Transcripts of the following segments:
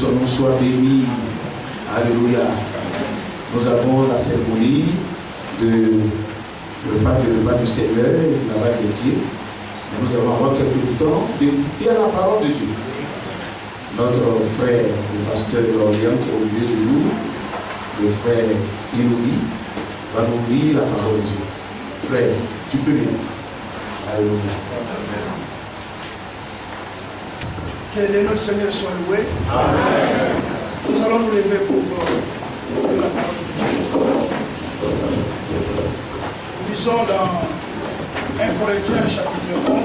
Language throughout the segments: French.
son nom soit béni. Alléluia. Nous avons la cérémonie de repas du Seigneur, le lavage des pieds. Nous allons avoir quelques temps d'écouter la parole de Dieu. Notre frère, le pasteur de l'Orient qui est au milieu de nous, le frère Inouï, va nous lire la parole de Dieu. Frère, tu peux lire. Alléluia. Que le nom du Seigneur soit loué. Amen. Nous allons nous lever pour la parole de Dieu. Nous lisons dans 1 Corinthiens chapitre 11.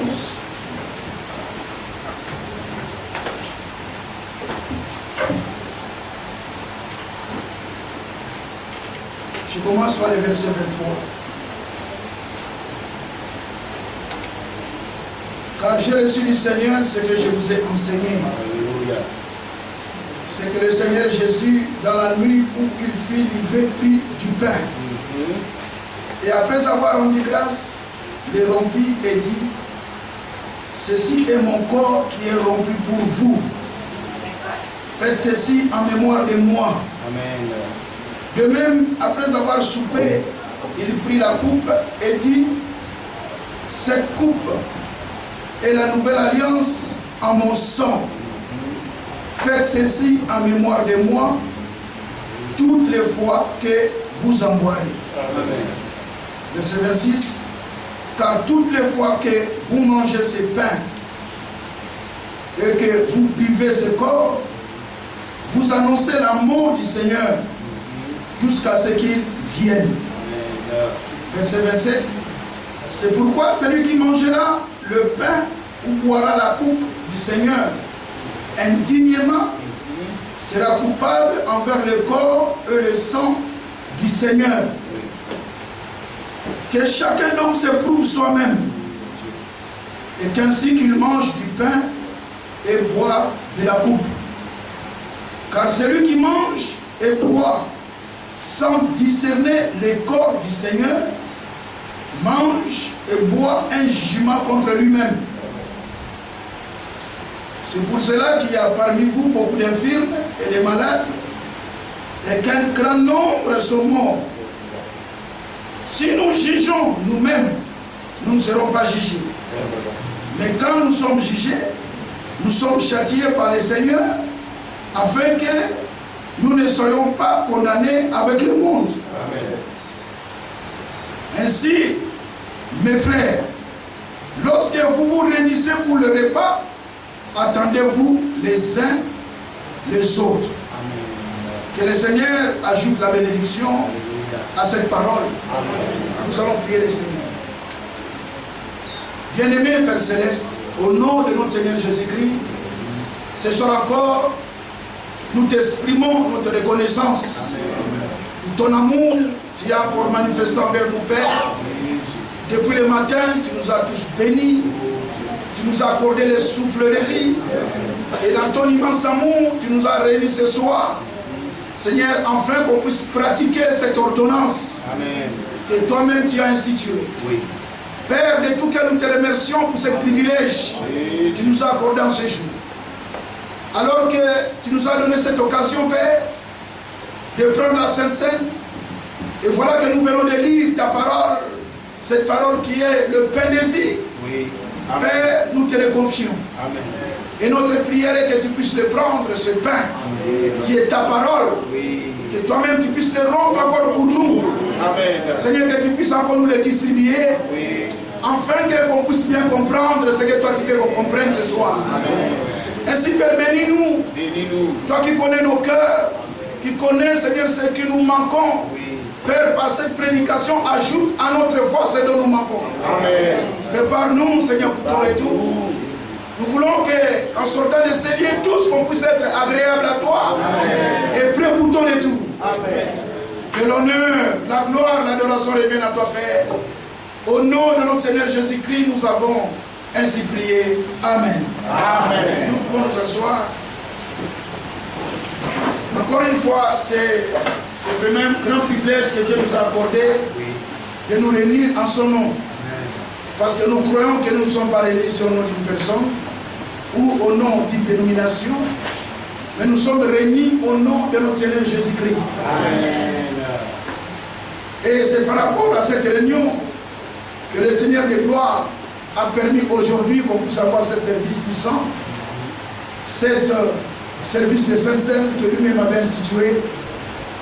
Je commence par le verset 23. Car j'ai reçu du Seigneur ce que je vous ai enseigné. C'est que le Seigneur Jésus, dans la nuit où il fut livré, prit du pain. Et après avoir rendu grâce, le rompit et dit, ceci est mon corps qui est rompu pour vous. Faites ceci en mémoire de moi. Amen. De même, après avoir soupé, il prit la coupe et dit, cette coupe est la nouvelle alliance en mon sang. Faites ceci en mémoire de moi toutes les fois que vous en boirez. Amen. Verset 26. Car toutes les fois que vous mangez ce pain et que vous buvez ce corps, vous annoncez la mort du Seigneur jusqu'à ce qu'il vienne. Verset 27. C'est pourquoi celui qui mangera le pain ou boira la coupe du Seigneur indignement sera coupable envers le corps et le sang du Seigneur. Que chacun donc s'éprouve soi-même, et qu'ainsi qu'il mange du pain et boive de la coupe. Car celui qui mange et boit sans discerner le corps du Seigneur mange et boit un jugement contre lui-même. C'est pour cela qu'il y a parmi vous beaucoup d'infirmes et de malades, et qu'un grand nombre sont morts. Si nous jugeons nous-mêmes, nous ne serons pas jugés. Mais quand nous sommes jugés, nous sommes châtiés par le Seigneur, afin que nous ne soyons pas condamnés avec le monde. Amen. Ainsi, mes frères, lorsque vous vous réunissez pour le repas, attendez-vous les uns les autres. Amen. Que le Seigneur ajoute la bénédiction à cette parole. Amen. Nous allons prier le Seigneur. Bien-aimé Père Céleste, au nom de notre Seigneur Jésus-Christ, ce soir encore, nous t'exprimons notre reconnaissance. Amen. Ton amour, tu as encore manifesté envers nous, Père. Depuis le matin, tu nous as tous bénis. Tu nous as accordé le souffle de vie. Et dans ton immense amour, tu nous as réunis ce soir. Seigneur, enfin qu'on puisse pratiquer cette ordonnance. Amen. Que toi-même tu as instituée. Oui. Père, de tout cœur, nous te remercions pour ce privilège que tu nous as accordé en ce jour. Alors que tu nous as donné cette occasion, Père, de prendre la Sainte Seine, et voilà que nous venons de lire ta parole, cette parole qui est le pain de vie. Oui. Père, nous te le confions. Amen. Et notre prière est que tu puisses le prendre, ce pain, amen, qui est ta parole. Oui. Que toi-même tu puisses le rompre encore pour nous. Amen. Seigneur, que tu puisses encore nous le distribuer. Oui. Afin qu'on puisse bien comprendre ce que toi tu fais qu'on comprenne ce soir. Amen. Ainsi, Père, bénis-nous. Bénis-nous. Toi qui connais nos cœurs, qui connais, Seigneur, ce que nous manquons. Oui. Père, par cette prédication, ajoute à notre force ce dont nous manquons. Amen. Prépare-nous, Seigneur, pour ton retour. Nous voulons qu'en sortant de ces lieux, tous qu'on puisse être agréables à toi. Amen. Et prêts pour ton retour. Amen. Que l'honneur, la gloire, l'adoration reviennent à toi, Père. Au nom de notre Seigneur Jésus-Christ, nous avons ainsi prié. Amen. Amen. Nous pouvons nous asseoir. Encore une fois, c'est vraiment un grand privilège que Dieu nous a accordé de nous réunir en son nom. Parce que nous croyons que nous ne sommes pas réunis au nom d'une personne ou au nom d'une dénomination, Mais nous sommes réunis au nom de notre Seigneur Jésus-Christ. Et c'est par rapport à cette réunion que le Seigneur de gloire a permis aujourd'hui qu'on puisse avoir ce service puissant, cet service de Sainte-Seine que lui-même avait institué.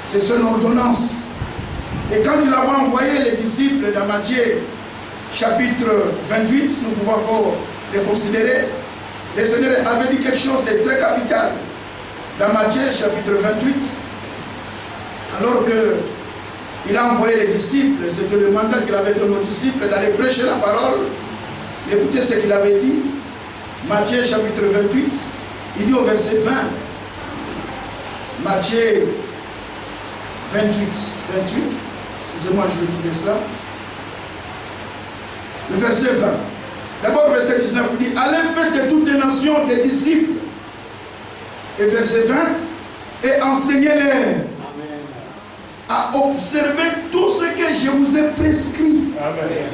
C'est son ordonnance. Et quand il avait envoyé les disciples dans Matthieu chapitre 28, nous pouvons encore les considérer, le Seigneur avait dit quelque chose de très capital. Dans Matthieu chapitre 28, alors qu'il a envoyé les disciples, c'était le mandat qu'il avait donné aux disciples d'aller prêcher la parole. Écoutez ce qu'il avait dit. Matthieu chapitre 28, il dit au verset 20. Matthieu 28, excusez-moi, je vais trouver ça. Le verset 20. D'abord, verset 19, il dit, allez faire de toutes les nations des disciples. Et verset 20, et enseignez-les à observer tout ce que je vous ai prescrit. Amen.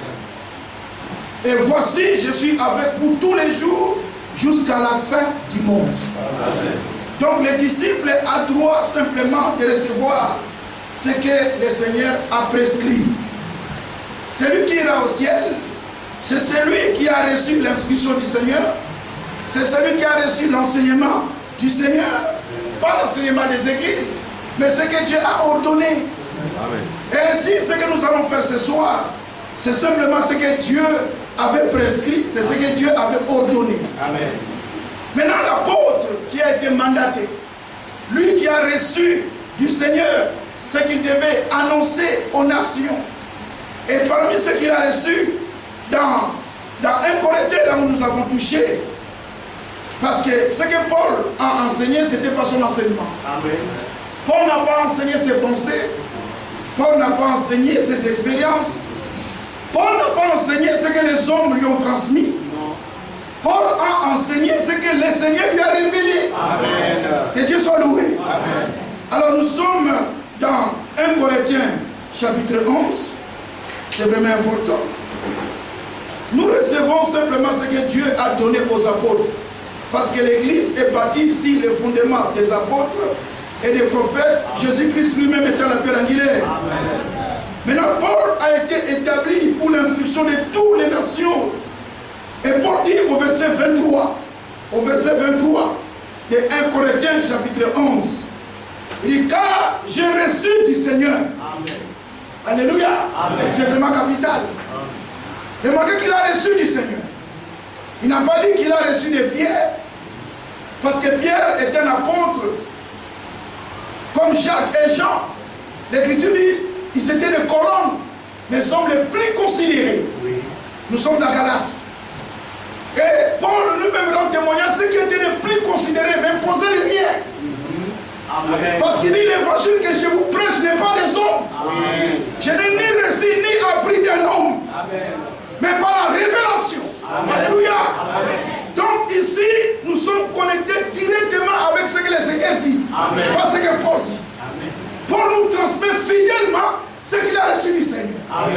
Et voici, je suis avec vous tous les jours jusqu'à la fin du monde. Amen. Donc, les disciples ont droit simplement de recevoir ce que le Seigneur a prescrit. Celui qui ira au ciel, c'est celui qui a reçu l'instruction du Seigneur, c'est celui qui a reçu l'enseignement du Seigneur, pas l'enseignement des églises, mais ce que Dieu a ordonné. Amen. Et ainsi, ce que nous allons faire ce soir, c'est simplement ce que Dieu avait prescrit, c'est ce que Dieu avait ordonné. Amen. Maintenant, l'apôtre qui a été mandaté, lui qui a reçu du Seigneur ce qu'il devait annoncer aux nations, et parmi ce qu'il a reçu, dans 1 Corinthiens, là où nous avons touché, parce que ce que Paul a enseigné, ce n'était pas son enseignement. Amen. Paul n'a pas enseigné ses pensées, Paul n'a pas enseigné ses expériences, Paul n'a pas enseigné ce que les hommes lui ont transmis. Non. Paul a enseigné ce que le Seigneur lui a révélé. Amen. Que Dieu soit loué. Amen. Alors nous sommes dans 1 Corinthiens chapitre 11. C'est vraiment important. Nous recevons simplement ce que Dieu a donné aux apôtres. Parce que l'Église est bâtie ici, le fondement des apôtres et des prophètes, Jésus-Christ lui-même étant la pierre angulaire. Maintenant, Paul a été établi pour l'instruction de toutes les nations. Et Paul dit au verset 23 de 1 Corinthiens chapitre 11, il dit, car j'ai reçu du Seigneur. Amen. Alléluia. C'est vraiment capital. Remarquez qu'il a reçu du Seigneur. Il n'a pas dit qu'il a reçu de Pierre, parce que Pierre est un apôtre comme Jacques et Jean. L'Écriture dit, ils étaient des colonnes, les hommes les plus considérés. Oui. Nous sommes dans Galates. Et Paul lui-même rend témoignage, ceux qui étaient les plus considérés, n'imposaient rien. Amen. Parce qu'il dit, l'évangile que je vous prêche n'est pas des hommes. Amen. Je n'ai ni reçu ni appris d'un homme. Amen. Mais par la révélation. Amen. Alléluia. Amen. Donc ici, nous sommes connectés directement avec ce que le Seigneur dit. Amen. Pas ce que Paul dit. Amen. Paul nous transmet fidèlement ce qu'il a reçu du Seigneur. Amen.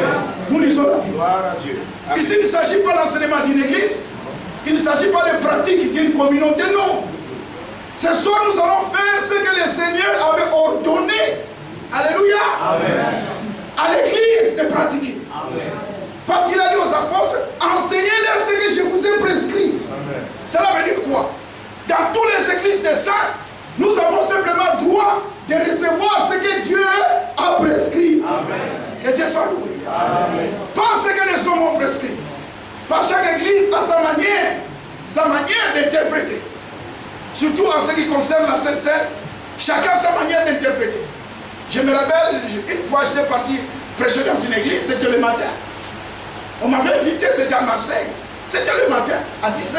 Nous lisons la Bible. Ici, il ne s'agit pas d'enseignement d'une église. Il ne s'agit pas de pratique d'une communauté, non. Ce soir, nous allons faire ce que le Seigneur avait ordonné. Alléluia. Amen. À l'église de pratiquer. Amen. Parce qu'il a dit aux apôtres, enseignez-leur ce que je vous ai prescrit. Amen. Cela veut dire quoi? Dans toutes les églises des saints, nous avons simplement droit de recevoir ce que Dieu a prescrit. Amen. Que Dieu soit loué. Amen. Pas ce que les hommes ont prescrit. Pas chaque église a sa manière d'interpréter. Surtout en ce qui concerne la Sainte Seine, chacun a sa manière d'interpréter. Je me rappelle, une fois j'étais parti prêcher dans une église, c'était le matin. On m'avait invité, c'était à Marseille. C'était le matin, à 10h.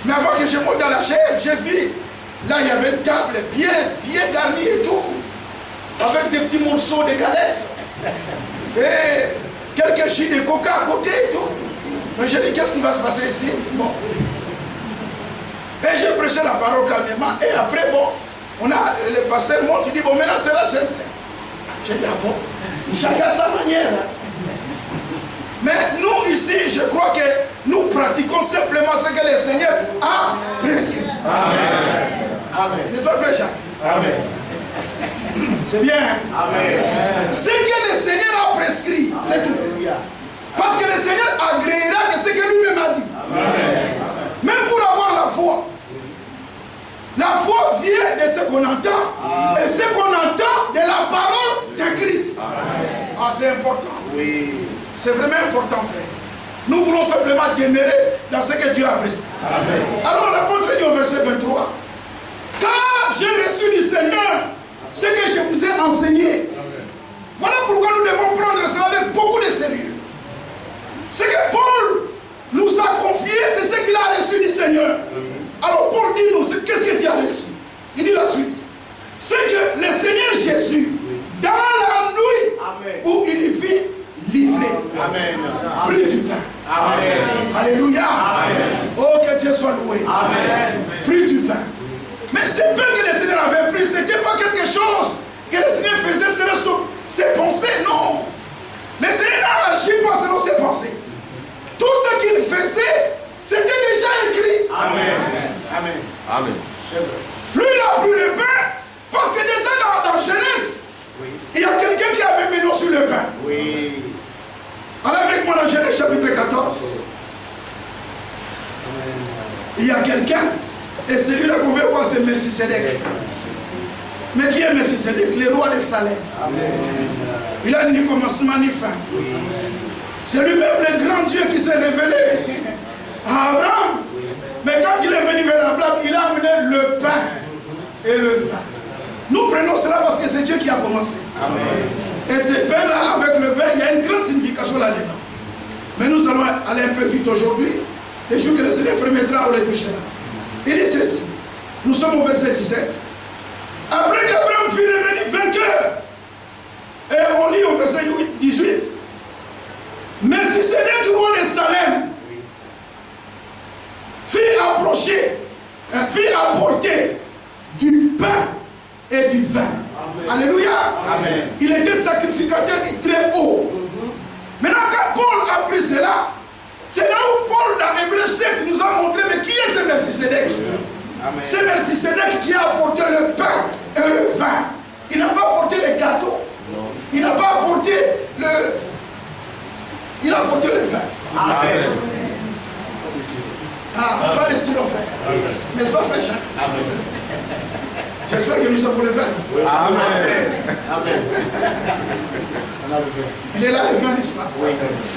Mais avant que je monte dans la chaire, j'ai vu, là il y avait une table bien garnie et tout, avec des petits morceaux de galettes. Et quelques jus de coca à côté et tout. Mais j'ai dit, qu'est-ce qui va se passer ici? Bon. Et j'ai prêché la parole calmement. Et après, bon, le pasteur monte, il dit, bon, maintenant c'est la Sainte Seine. J'ai dit, ah bon, chacun sa manière. Mais nous, ici, je crois que nous pratiquons simplement ce que le Seigneur a prescrit. Amen. Amen. C'est bien. Amen. Ce que le Seigneur a prescrit, c'est tout. Parce que le Seigneur agréera que ce que lui-même a dit. Amen. Même pour avoir la foi. La foi vient de ce qu'on entend. Et ce qu'on entend de la parole de Christ. Ah, c'est important. Oui. C'est vraiment important, frère. Nous voulons simplement demeurer dans ce que Dieu a prescrit. Alors l'apôtre dit au verset 23. Car j'ai reçu du Seigneur ce que je vous ai enseigné. Amen. Voilà pourquoi nous devons prendre cela avec beaucoup de sérieux. Ce que Paul nous a confié, c'est ce qu'il a reçu du Seigneur. Amen. Alors Paul dit nous, qu'est-ce que tu as reçu? Il dit la suite. C'est que le Seigneur Jésus, dans la nuit où il fut livré, prit du pain. Amen. Alléluia. Amen. Oh, que Dieu soit loué. Amen. Prit du pain. Mais ce pain que le Seigneur avait pris, ce n'était pas quelque chose que le Seigneur faisait selon ses pensées, non. Le Seigneur n'a agi pas selon ses pensées. Tout ce qu'il faisait, c'était déjà écrit. Amen. Amen. Amen. Lui, il a pris le pain, parce que déjà dans Genèse, il y a quelqu'un qui avait mis l'eau sur le pain. Oui. Allez avec moi dans Genèse chapitre 14. Il y a quelqu'un, et celui-là qu'on veut voir, c'est Melchisedec. Mais qui est Melchisedec? Le roi de Salem. Il a ni commencement ni fin. C'est lui-même le grand Dieu qui s'est révélé à Abraham. Mais quand il est venu vers Abraham, il a amené le pain et le vin. Nous prenons cela parce que c'est Dieu qui a commencé. Amen. Et ce pain-là avec le vin, il y a une grande signification là-dedans. Mais nous allons aller un peu vite aujourd'hui. Les jours que le Seigneur permettra, on les touchera. Il dit ceci. Nous sommes au verset 17. Après qu'Abraham fut revenu vainqueur, et on lit au verset 18. Melchisedec, roi de Salem, fit apporter du pain et du vin. Amen. Alléluia. Amen. Il était sacrificateur du très haut. Maintenant, quand Paul a pris cela, c'est là où Paul, dans Hébreux 7, nous a montré, mais qui est ce Melchisedec? C'est Melchisedec qui a apporté le pain et le vin. Il n'a pas apporté les gâteaux. Non. Il n'a pas apporté le... Il a apporté le vin. Amen. Ah, pas de sirop, frère. N'est-ce pas, frère Jacques? Amen. J'espère que nous avons le vin. Oui. Amen. Amen. Il est là, le vin, n'est-ce pas? Oui.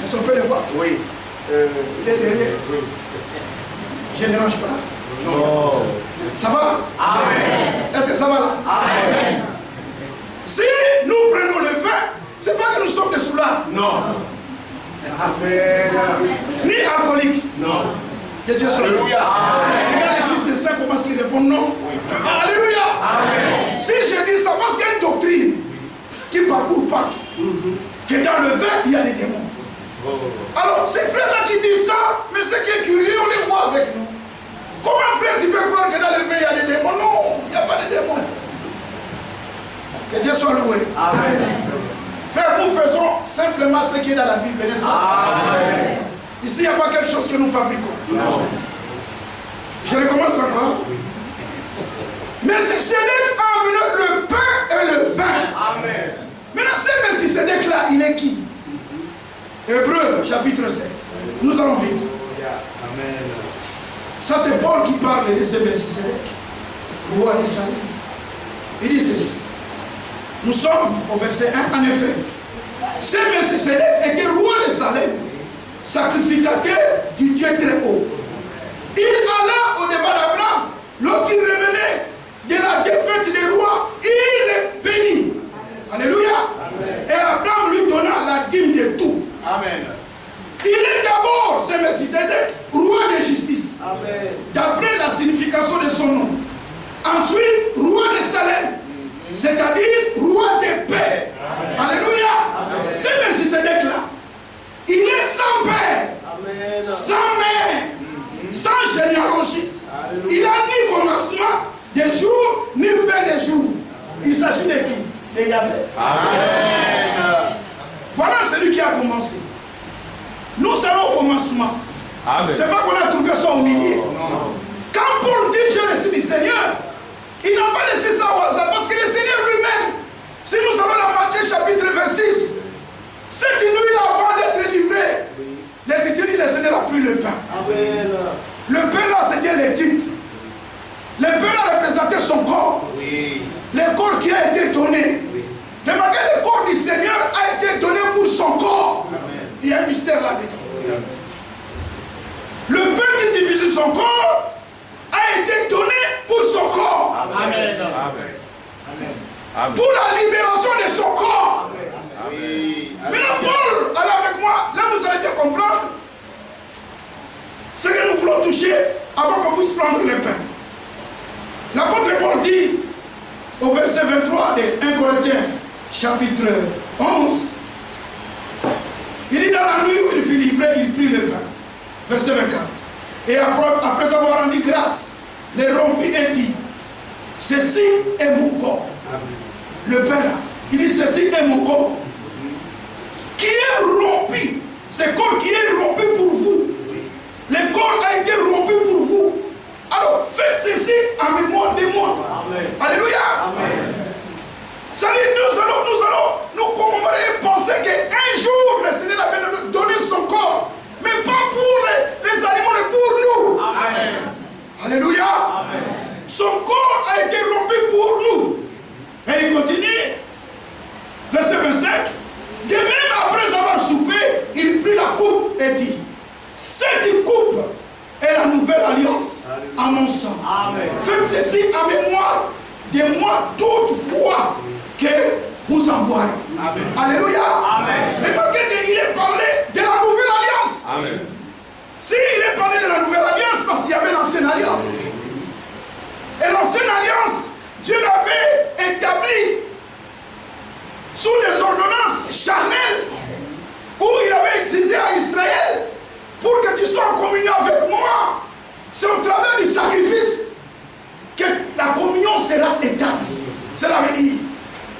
Est-ce qu'on peut le voir? Oui. Il est derrière. Oui. Je ne dérange pas. Non. Ça va? Amen. Est-ce que ça va là? Amen. Si nous prenons le vin, ce n'est pas que nous sommes des soulards. Non. Amen. Ni alcooliques. Non. Que Dieu soit. Alléluia. Regarde l'église des saints, comment est-ce qu'ils répondent non? Oui. Alléluia. Amen. Si je dis ça, parce qu'il y a une doctrine qui parcourt partout, que dans le vin, il y a des démons. Alors, ces frères-là qui disent ça, mais ce qui est curieux, on les voit avec nous. Comment, frère, tu peux croire que dans le vin, il y a des démons? Non, il n'y a pas de démons. Que Dieu soit loué. Amen. Frère, nous faisons simplement ce qui est dans la Bible, n'est-ce pas? Amen. Ici, il n'y a pas quelque chose que nous fabriquons. Non. Je recommence encore. Melchisedec a amené le pain et le vin. Amen. Maintenant, ce Melchisedec-là, il est qui? Hébreux, chapitre 7. Nous allons vite. Amen. Ça, c'est Paul qui parle de ce Melchisedec, roi de Salem. Il dit ceci. Nous sommes au verset 1, en effet. Ce Melchisedec était roi de Salem, sacrificateur du Dieu très haut. Il alla au-devant d'Abraham. Lorsqu'il revenait de la défaite des rois, il est béni. Alléluia. Amen. Et Abraham lui donna la dîme de tout. Amen. Il est d'abord, ce Melchisedec, roi de justice. D'après la signification de son nom. Ensuite, roi de Salem. C'est-à-dire roi de paix. Amen. Alléluia. Amen. Ce Melchisedec-là, il est sans père, amen, sans mère, sans généalogie. Alléluia. Il n'a ni commencement des jours, ni fin des jours. Il s'agit de qui? De Yahvé. Amen. Voilà celui qui a commencé. Nous serons au commencement. Ce n'est pas qu'on a trouvé ça au milieu. Quand Paul dit j'ai reçu du Seigneur, Il n'a pas laissé ça au hasard, parce que le Seigneur lui-même, si nous allons dans Matthieu chapitre 26, cette nuit avant d'être livré, l'Écriture dit le Seigneur a pris le pain. Amen. Le pain là, c'était l'Égypte. Le pain là représentait son corps. Oui. Le corps qui a été donné. Oui. Remarquez, le corps du Seigneur a été donné pour son corps. Amen. Il y a un mystère là-dedans. Oui. Le pain qui divise son corps a été donné pour son corps. Amen. Amen. Pour la libération de son corps. Oui. Maintenant, Paul, allez avec moi, là vous allez bien comprendre ce que nous voulons toucher avant qu'on puisse prendre le pain. L'apôtre Paul dit au verset 23 de 1 Corinthiens, chapitre 11, il dit dans la nuit où il fut livré, il prit le pain. Verset 24. Et après avoir rendu grâce, les rompit et dit, ceci est mon corps. Le pain là, il dit, ceci est mon corps. Qui est rompu, c'est corps qui est rompu pour vous. Le corps a été rompu pour vous. Alors faites ceci en mémoire de moi. Amen. Alléluia. Amen. Ça dit, nous commémorer et penser qu'un jour le Seigneur avait donné son corps, mais pas pour les animaux, mais pour nous. Amen. Alléluia. Amen. Son corps a été rompu pour nous. Et il continue, verset 25. De même, après avoir soupé, il prit la coupe et dit, cette coupe est la nouvelle alliance à mon sang. Amen. Faites ceci en mémoire de moi toutefois que vous en boirez. Amen. Alléluia. Amen. Remarquez qu'il est parlé de la nouvelle alliance. Amen. S'il est parlé de la nouvelle alliance, parce qu'il y avait l'ancienne alliance. Et l'ancienne alliance, Dieu l'avait établie sous des ordonnances charnelles où il avait exigé à Israël pour que tu sois en communion avec moi. C'est au travers du sacrifice que la communion sera établie. Cela veut dire,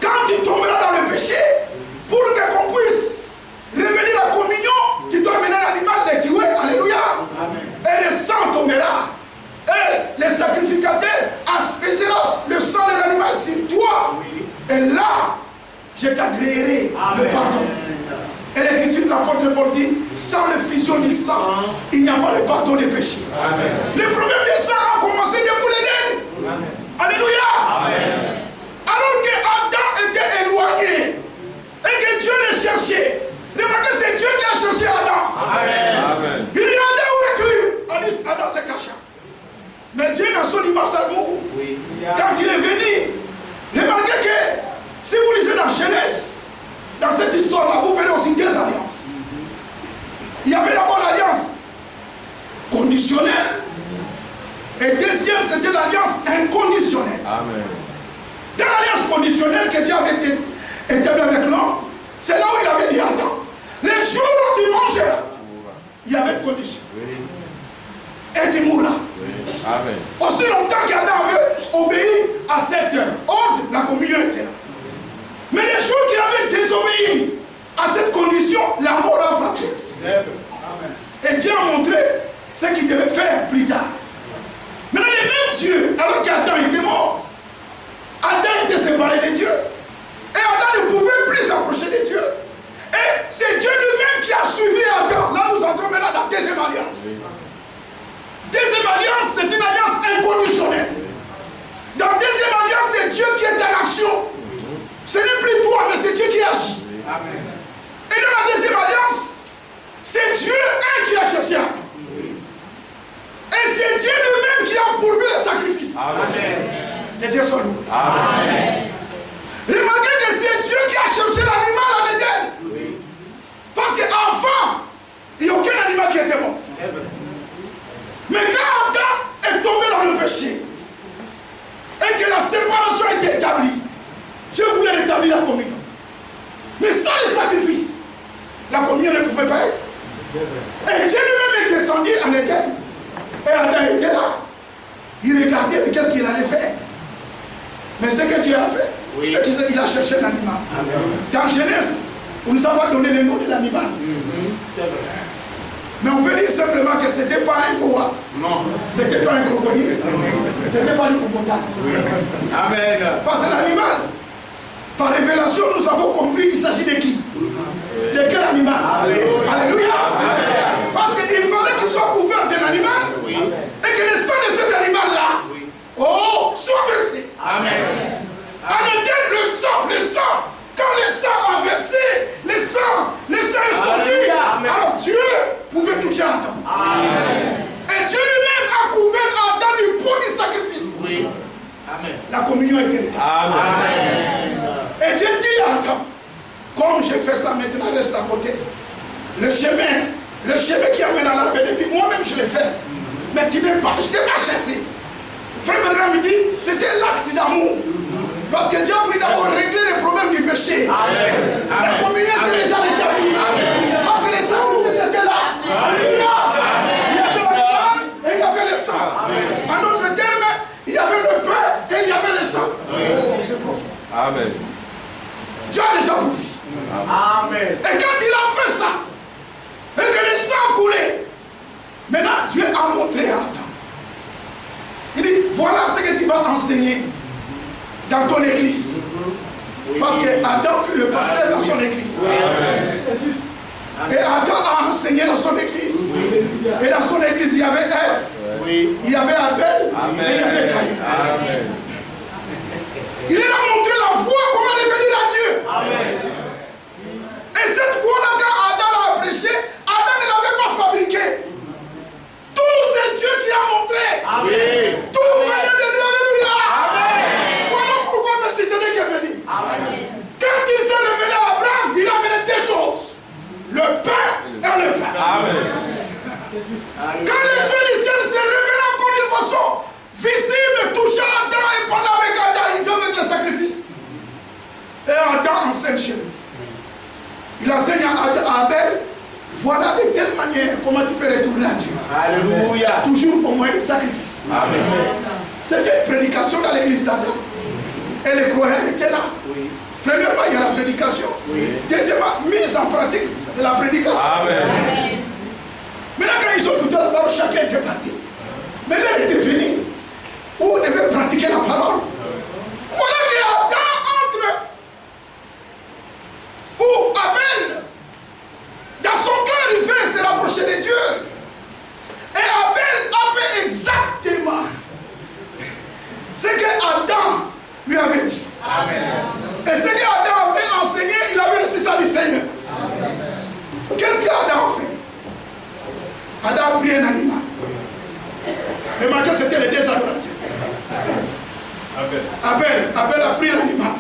quand tu tomberas dans le péché, pour qu'on puisse revenir à la communion, tu dois mener l'animal, le tuer. Alléluia. Amen. Et le sang tombera. Et les sacrificateurs aspergeront le sang de l'animal sur toi. Oui. Et là, je t'agréerai le pardon. Et l'écriture de l'apôtre Paul dit, sans le fusion du sang, il n'y a pas de pardon des péchés. Amen. Le problème du sang a commencé depuis l'Éden. Alléluia. Amen. Alors que Adam était éloigné et que Dieu le cherchait. Remarquez, c'est Dieu qui a cherché Adam. Amen. Il dit, Adam, où es-tu? Adam se cacha. Mais Dieu dans son immense amour, oui. Quand il est venu, remarquez que si vous lisez dans Genèse, dans cette histoire-là, vous verrez aussi deux alliances. Il y avait d'abord l'alliance conditionnelle, et deuxième, c'était l'alliance inconditionnelle. Amen. Dans l'alliance conditionnelle que Dieu avait établie avec l'homme, c'est là où il avait dit à Adam, les jours où tu mangeras, il y avait une condition. Oui. Et tu mourras. Oui. Amen. Aussi longtemps qu'Adam avait obéi à cet ordre, la communion était là. Mais les jours qu'il avait désobéi à cette condition, la mort a frappé. Et Dieu a montré ce qu'il devait faire plus tard. Maintenant, le même Dieu, alors qu'Adam était mort, Adam était séparé de Dieu. Et Adam ne pouvait plus s'approcher de Dieu. Et c'est Dieu lui-même qui a suivi Adam. Là, nous entrons maintenant dans la deuxième alliance. Deuxième alliance, c'est une alliance inconditionnelle. Dans la deuxième alliance, c'est Dieu qui est en action. Ce n'est plus toi, mais c'est Dieu qui agit. Amen. Et dans la deuxième alliance, c'est Dieu qui a cherché Adam. Et c'est Dieu lui-même qui a pourvu le sacrifice. Amen. Que Dieu soit loué. Amen. Remarquez que c'est Dieu qui a cherché l'animal en Éden. Oui. Parce qu'avant, il n'y a aucun animal qui était mort. Mais quand Adam est tombé dans le péché, et que la séparation a été établie, Dieu voulait rétablir la communion. Mais sans le sacrifice, la communion ne pouvait pas être. Et Dieu lui-même est descendu en Éden. Et Adam était là. Il regardait, mais qu'est-ce qu'il allait faire? Mais ce que Dieu a fait, oui. C'est qu'il a cherché l'animal. Dans Genèse, on nous a pas donné le nom de l'animal. C'est vrai. Mais on peut dire simplement que ce n'était pas un boa. Non. Ce n'était pas un crocodile. Ce n'était pas l'hippopotame. Amen. Parce que l'animal, par révélation, nous avons compris, il s'agit de qui? De quel animal? Alléluia. Parce qu'il fallait qu'il soit couvert d'un animal et que le sang de cet animal-là soit versé. Amen. En Éden, le sang, quand le sang a versé, le sang est sorti. Alors Dieu pouvait toucher Adam. Et Dieu lui-même a couvert Adam du pot du sacrifice. Oui. Amen. La communion était rétablie. Amen. Et Dieu dit à Adam, comme j'ai fait ça maintenant, reste à côté. Le chemin qui amène à l'arbre de vie, moi-même je l'ai fait. Mais tu n'es pas, je t'ai pas chassé. Frère Bernard me dit, c'était l'acte d'amour. Parce que Dieu a voulu d'abord régler les problèmes du péché. La communion était déjà rétablie. Parce que les sacrifices étaient là. Alléluia. Il y avait le pain et il y avait le sang. En d'autres termes, il y avait le pain et il y avait le sang. Oh, c'est profond. Amen. Dieu a déjà pourvu. Amen. Et quand il a fait ça, et que le sang coulait, maintenant Dieu a montré à Adam. Il dit, voilà ce que tu vas enseigner dans ton église. Parce que Adam fut le pasteur dans son église. Et Adam a enseigné dans son église. Et dans son église, il y avait Ève, il y avait Abel, et il y avait Caïn. Il leur a montré la voie, comment devenir à Dieu. Et cette voie-là, quand Adam a prêché, Adam ne l'avait pas fabriqué. Tout c'est Dieu qui a montré. Tout venait de Dieu. Alléluia. Voilà pourquoi Melchisédek est venu. Quand il s'est révélé à Abraham, il a amené deux choses. Le pain et le vin. Quand le Dieu du ciel s'est révélé encore une façon visible, touchant Adam et parlant avec Adam, il vient avec le sacrifice. Et Adam enseigne chez lui. Il enseigne à Abel, voilà de telle manière comment tu peux retourner à Dieu. Alléluia. Toujours au moyen du sacrifice. Amen. C'était une prédication dans l'église d'Adam. Et les croyants étaient là. Premièrement, il y a la prédication. Deuxièmement, mise en pratique de la prédication. Amen. Maintenant, quand ils ont écouté la parole, chacun était parti. Mais l'heure était venue où on devait pratiquer la parole. Voilà qu'Adam entre où Abel, dans son cœur, il veut se rapprocher de Dieu. Et Abel a fait exactement ce que Adam lui avait dit. Amen. Et ce que Adam avait enseigné, il avait reçu ça du Seigneur. Qu'est-ce qu'Adam a fait? Adam a pris un animal. Remarquez, c'était les deux adorateurs. Abel a pris l'animal.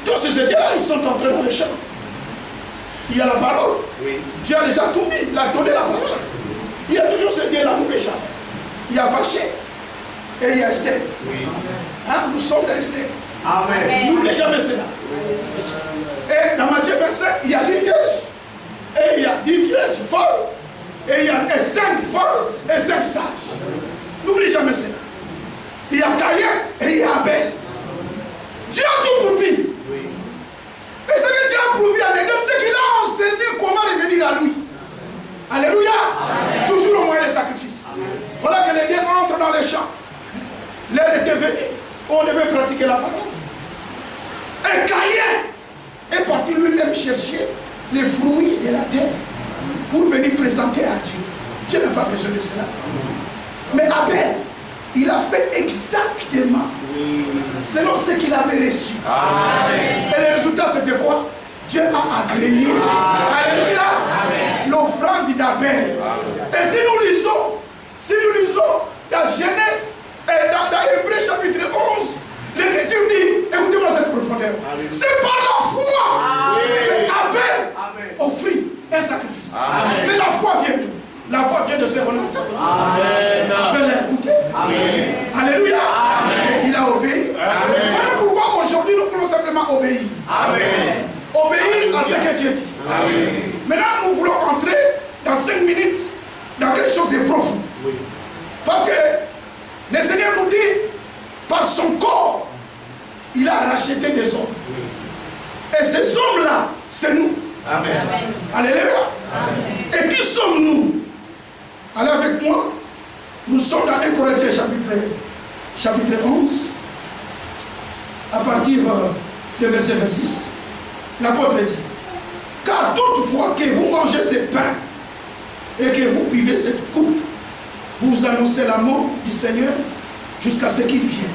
Tous ces étaient-là, ils sont entrés dans le champ. Il y a la parole. Dieu a déjà tout mis, il a donné la parole. Il y a toujours ce Dieu-là, n'oubliez jamais. Il y a Vaché et il y a Esther. Hein, nous sommes dans Esther. N'oubliez jamais cela. Et dans Matthieu 25, il y a 10 vierges. Et il y a 10 vierges folles. Et il y a 5 folles et 5 sages. N'oubliez jamais cela. Il y a Caïn et il y a Abel. Dieu a tout pourvu. Et ce que Dieu a prouvé à Éden, c'est qu'il a enseigné comment revenir à lui. Alléluia. Amen. Toujours au moyen des sacrifices. Voilà que les deux entrent dans les champs. L'heure était venue où on devait pratiquer la parole. Et Caïn est parti lui-même chercher les fruits de la terre pour venir présenter à Dieu. Dieu n'a pas besoin de cela. Mais Abel, il a fait exactement selon ce qu'il avait reçu. Amen. Et le résultat, c'était quoi? Dieu a agréé. Alléluia. L'offrande d'Abel. Et si nous lisons dans Genèse et dans Hébreux chapitre 11, l'Écriture dit, écoutez-moi cette profondeur. C'est par la foi que Abel offrit un sacrifice. Amen. Mais la foi vient d'où? La foi vient de ce qu'on entend. Abel a écouté. Amen. Alléluia. Amen. Et il a obéi. Amen. Voilà pourquoi aujourd'hui nous voulons simplement obéir. Amen. Obéir à ce que Dieu dit. Amen. Maintenant nous voulons entrer dans 5 minutes dans quelque chose de profond. Oui. Parce que le Seigneur nous dit, par son corps, il a racheté des hommes. Oui. Et ces hommes-là, c'est nous. Amen. Alléluia. Amen. dans 1 Corinthiens chapitre 11, à partir de verset 26, l'apôtre dit, car toutefois que vous mangez ce pain et que vous buvez cette coupe, vous annoncez la mort du Seigneur jusqu'à ce qu'il vienne.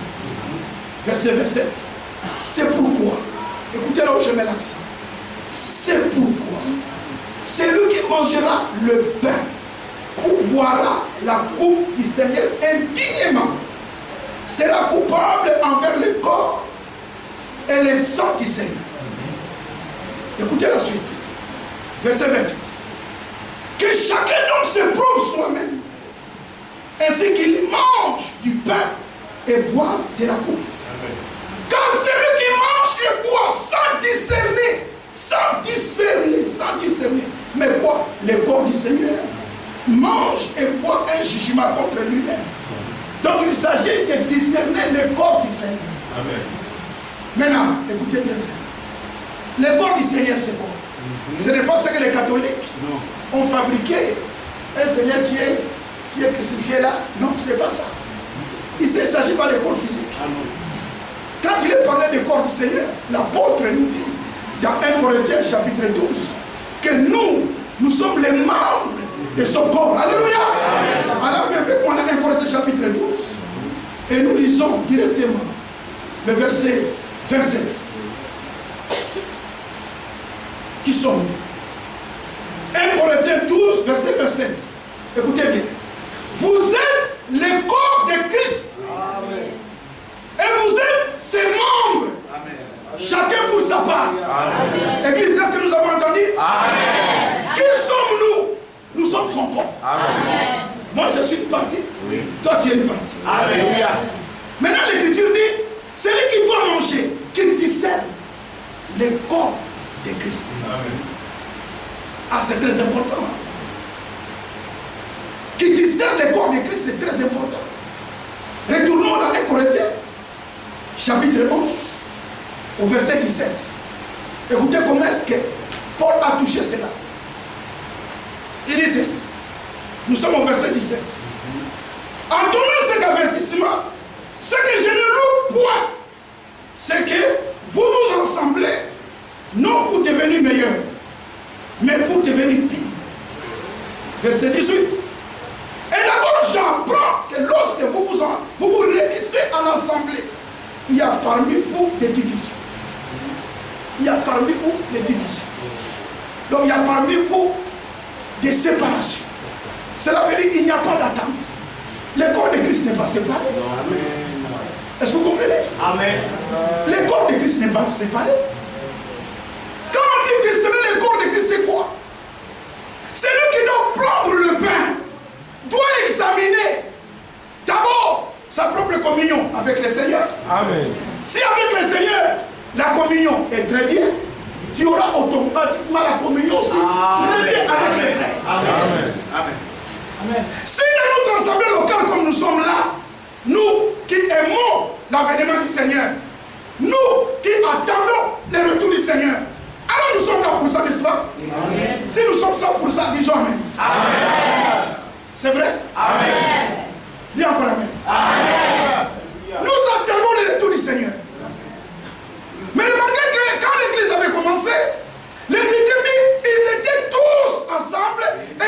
Verset 27. C'est pourquoi, écoutez là où je mets l'accent, c'est pourquoi celui qui mangera le pain ou boira la coupe du Seigneur indignement sera coupable envers le corps et le sang du Seigneur. Écoutez la suite. Verset 28. Que chacun donc se prouve soi-même, ainsi qu'il mange du pain et boive de la coupe. Car celui qui mange et boit sans discerner, mais quoi? Le corps du Seigneur mange et boit un jugement contre lui-même. Donc il s'agit de discerner le corps du Seigneur. Amen. Maintenant, écoutez bien ça. Le corps du Seigneur, c'est quoi? Ce n'est pas ce que les catholiques ont fabriqué. Un Seigneur qui est crucifié là. Non, ce n'est pas ça. Il ne s'agit pas de corps physique. Quand il est parlé du corps du Seigneur, l'apôtre nous dit dans 1 Corinthiens chapitre 12 que nous sommes les membres de son corps. Alléluia. Alors, avec moi dans 1 Corinthiens chapitre 12 et nous lisons directement le verset 27. Qui sommes nous? 1 Corinthiens 12, verset 27. Écoutez bien. Vous êtes le corps de Christ. Amen. Et vous êtes ses membres. Amen. Chacun pour sa part. Amen. Église, est-ce que nous avons entendu? Amen. Qui sommes-nous? Nous sommes son corps. Amen. Moi, je suis une partie. Oui. Toi, tu es une partie. Amen. Maintenant, l'Écriture dit, celui qui doit manger, qui discerne le corps de Christ. Amen. Ah, c'est très important. Qui discerne le corps de Christ, c'est très important. Retournons dans 1 Corinthiens, chapitre 11, au verset 17. Écoutez comment est-ce que Paul a touché cela. Il dit ceci. Nous sommes au verset 17. En donnant cet avertissement, ce que je ne loue point, c'est que vous vous rassemblez, non pour devenir meilleur, mais pour devenir pire. Verset 18. Et d'abord, j'apprends que lorsque vous vous réunissez en assemblée, il y a parmi vous des divisions. Il y a parmi vous des divisions. Donc, il y a parmi vous des séparations. Cela veut dire qu'il n'y a pas d'attente. Le corps de Christ n'est pas séparé. Est-ce que vous comprenez? Amen. Le corps de Christ n'est pas séparé. Quand on dit que c'est le corps de Christ, c'est quoi? C'est lui qui doit prendre le pain, doit examiner d'abord sa propre communion avec le Seigneur. Amen. Si avec le Seigneur, la communion est très bien, tu auras automatiquement la communion aussi très bien avec les frères. Amen. Amen. Amen. Si dans notre assemblée locale, comme nous sommes là, nous qui aimons l'avènement du Seigneur, nous qui attendons le retour du Seigneur, alors nous sommes là pour ça, n'est-ce pas? Amen. Si nous sommes ça pour ça, disons Amen. Amen. C'est vrai? Amen. Dis encore Amen. Amen. Nous attendons le retour du Seigneur. Mais remarquez que quand l'église avait commencé, l'Écriture dit ils étaient tous ensemble et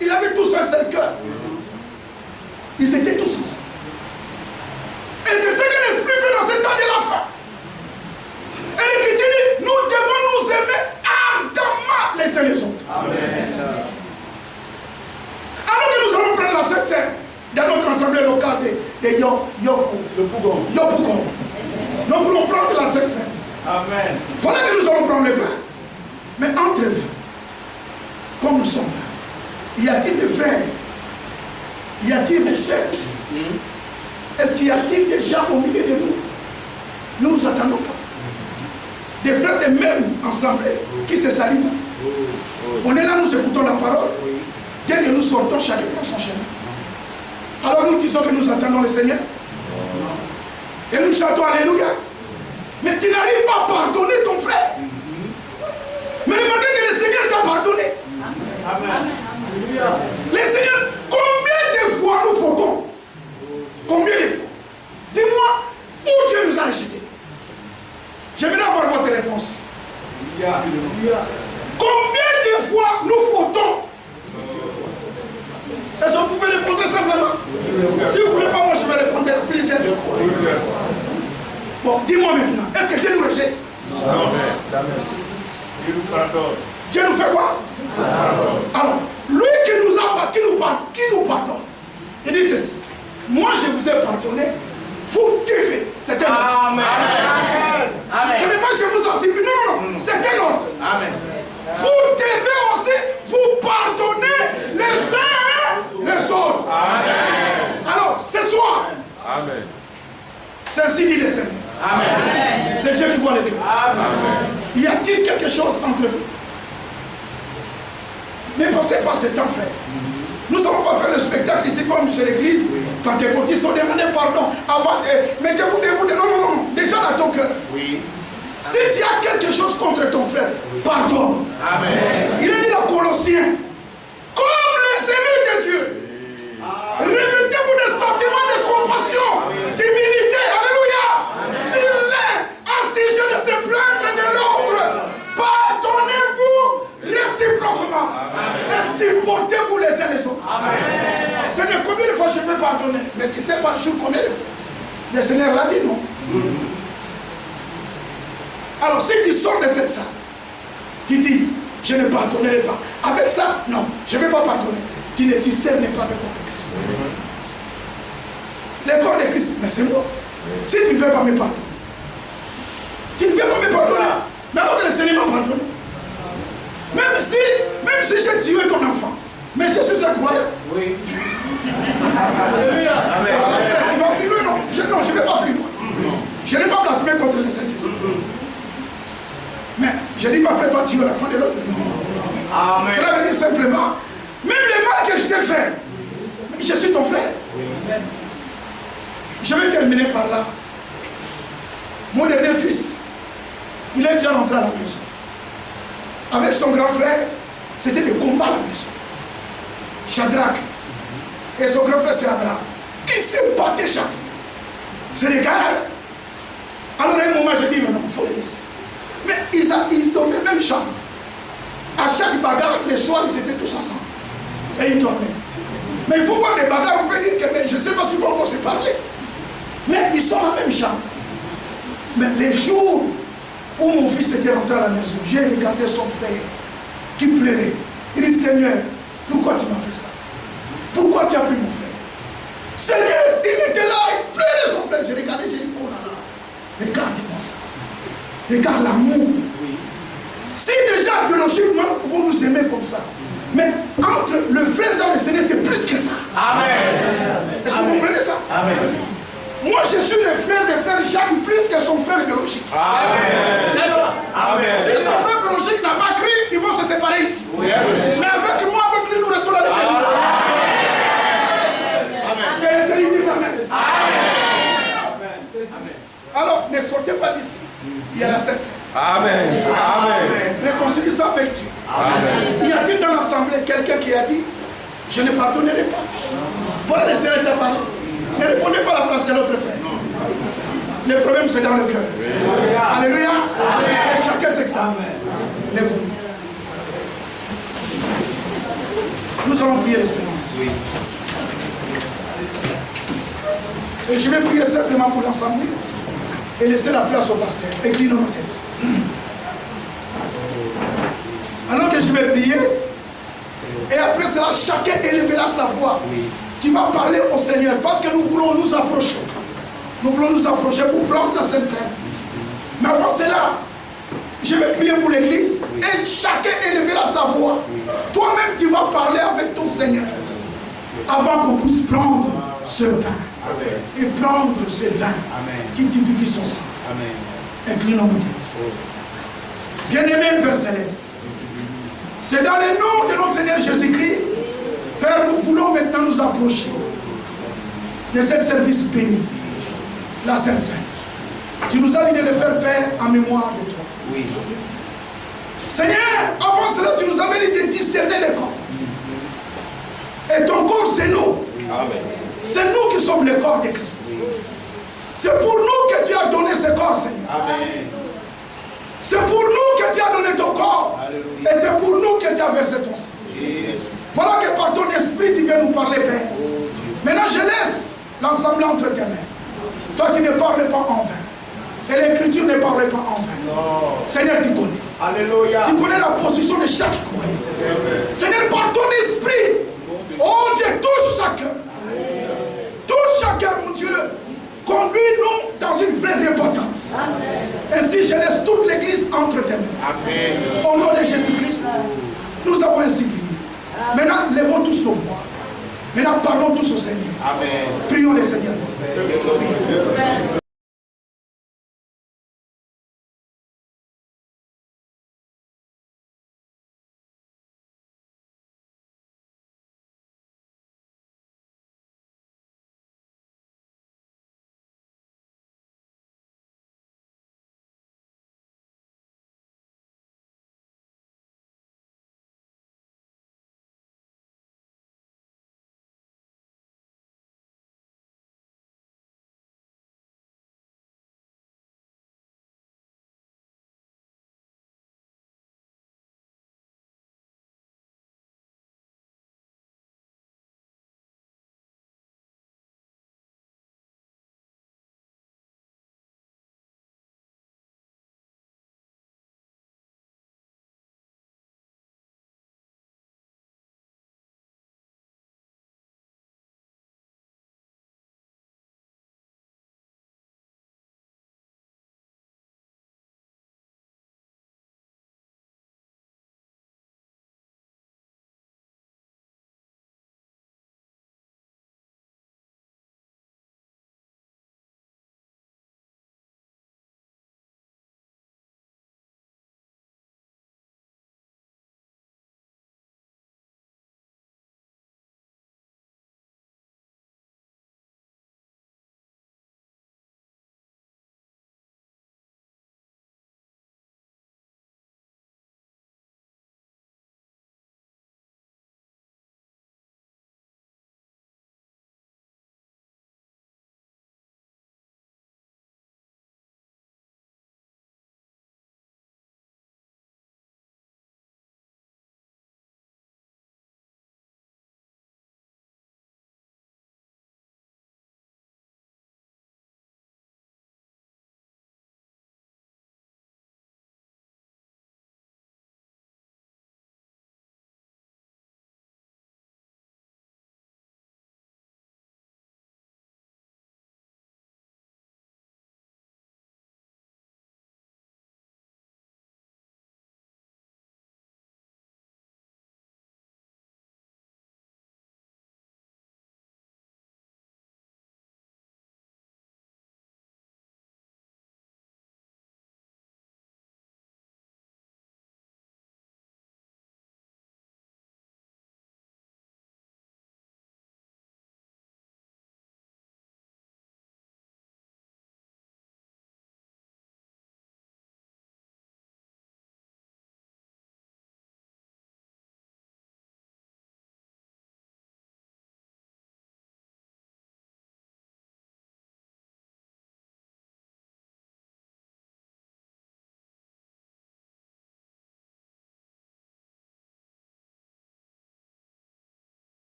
il y avait tous un seul cœur. Ils étaient tous ensemble. Et c'est ce que l'Esprit fait dans ce temps de la fin. Et l'Écriture dit nous devons nous aimer ardemment les uns les autres. Amen. Alors que nous allons prendre la Sainte Seine dans notre assemblée locale de Yopougon. Nous voulons prendre la Sainte Seine. Amen. Voilà que nous allons prendre le pain. Mais entre vous, comme nous sommes là, y a-t-il des frères? Y a-t-il des sœurs? Est-ce qu'il y a-t-il des gens au milieu de nous? Nous ne nous attendons pas. Des frères des mêmes assemblées qui se saluent pas. On est là, nous écoutons la parole. Dès que nous sortons, chacun prend son chemin. Alors nous disons que nous attendons le Seigneur. Et nous chantons Alléluia. Mais tu n'arrives pas à pardonner ton frère. Mais remarquez que le Seigneur t'a pardonné. Amen. Le Seigneur, combien de fois nous fautons? vous ai pardonné, vous devez. C'est un ordre. Amen. Ce n'est pas je vous en supplie. Non. C'est un ordre. Amen. Vous devez aussi vous pardonner les uns les autres. Amen. Alors, ce soir, Amen. c'est ainsi dit le Seigneur. Amen. C'est Dieu qui voit le cœur. Amen. Y a-t-il quelque chose entre vous? Ne pensez pas ce temps, frère. Nous n'allons pas faire le spectacle ici comme chez l'église. Quand tes petits sont demandés pardon, avant, mettez-vous debout. Non. Déjà dans ton cœur. Oui. Si tu as quelque chose contre ton frère, pardonne. Amen. Il est dit dans Colossiens, comme les élus de Dieu, revêtez-vous de sentiments de compassion, d'humilité. Alléluia. Si l'un a sujet de se plaindre de l'autre, pardonnez-vous réciproquement. Et supportez-vous les uns les autres. Seigneur, combien de fois je peux pardonner? Mais tu sais par jour combien de fois? Le Seigneur l'a dit, non? Alors si tu sors de cette salle, tu dis, je ne pardonnerai pas. Avec ça, non, je ne vais pas pardonner. Tu ne discernes pas le corps de Christ. Le corps de Christ, mais c'est moi. Si tu ne veux pas me pardonner, tu ne veux pas me pardonner. Mais alors que le Seigneur m'a pardonné. Même si j'ai tué ton enfant, mais je suis un croyant. Oui. Alors, frère, tu vas plus loin, non? Je ne vais pas plus loin. Je n'ai pas blasphémé contre le Saint-Esprit. Mais je ne dis pas, frère, va tuer l'enfant de l'autre. Non. Amen. Cela veut dire simplement, même le mal que je t'ai fait, je suis ton frère. Je vais terminer par là. Mon dernier fils, il est déjà rentré à la maison. Avec son grand frère, c'était des combats à la maison. Shadrach. Et son grand frère, c'est Abraham. Ils se battaient chaque fois. C'est des gars. Alors à un moment, je dis, mais non, il faut les laisser. Mais ils dormaient même chambre. À chaque bagarre, les soirs, ils étaient tous ensemble. Et ils dormaient. Mais il faut voir des bagarres, on peut dire que mais je ne sais pas s'ils vont encore se parler. Mais ils sont dans la même chambre. Mais les jours où mon fils était rentré à la maison, j'ai regardé son frère qui pleurait. Il dit, Seigneur, pourquoi tu m'as fait ça? Pourquoi tu as pris mon frère? Seigneur, il était là, il pleurait son frère. J'ai regardé, j'ai dit, oh là là, regarde-moi ça. Regarde l'amour. Si déjà biologiquement nous pouvons nous aimer comme ça, mais entre le frère dans le Seigneur, c'est plus que ça. Amen. Est-ce que vous comprenez ça? Amen. Moi, je suis le frère de frère Jacques plus que son frère biologique. Amen. Amen. Si son frère biologique n'a pas cru, ils vont se séparer ici. Oui. Mais avec moi, avec lui, nous restons dans l'éternité. Que les élus disent Amen. Alors, ne sortez pas d'ici. Il y a la Sainte Seine. Amen. Amen. Réconcilie-toi avec Dieu. Amen. Y a-t-il dans l'assemblée quelqu'un qui a dit, je ne pardonnerai pas? Voilà le Seigneur t'a parlé. Ne répondez pas à la place de notre frère. Le problème, c'est dans le cœur. Alléluia. Et chacun s'examine. Lève-vous. Nous allons prier le Seigneur. Et je vais prier simplement pour l'assemblée et laisser la place au pasteur. Inclinons nos têtes. Alors que je vais prier, et après cela, chacun élèvera sa voix. Tu vas parler au Seigneur parce que nous voulons nous approcher. Nous voulons nous approcher pour prendre la Sainte Seine. Mais avant cela, je vais prier pour l'église et chacun élèvera sa voix. Toi-même, tu vas parler avec ton Seigneur avant qu'on puisse prendre ce pain et prendre ce vin qui typifie son sang. Inclinons nos têtes. Bien-aimé Père Céleste, c'est dans le nom de notre Seigneur Jésus-Christ, Père, nous voulons maintenant nous approcher de ce service béni, la Sainte Seine. Tu nous as dit de le faire, Père, en mémoire de toi. Oui. Seigneur, avant cela, tu nous avais dit de discerner les corps. Et ton corps, c'est nous. Amen. C'est nous qui sommes le corps de Christ. C'est pour nous que tu as donné ce corps, Seigneur. Amen. C'est pour nous que tu as donné ton corps. Alléluia. Et c'est pour nous que tu as versé ton sang. Jésus. Voilà que par ton esprit, tu viens nous parler, Père. Maintenant, je laisse l'ensemble entre tes mains. Toi, tu ne parles pas en vain. Et l'écriture ne parle pas en vain. Non. Seigneur, tu connais. Alléluia. Tu connais la position de chaque croyant. Seigneur, par ton esprit, oh Dieu, touche chacun. Touche chacun, mon Dieu. entre tes mains. Amen. Au nom de Jésus-Christ, nous avons ainsi prié. Maintenant, levons tous nos voix. Maintenant, parlons tous au Seigneur. Amen. Prions le Seigneur.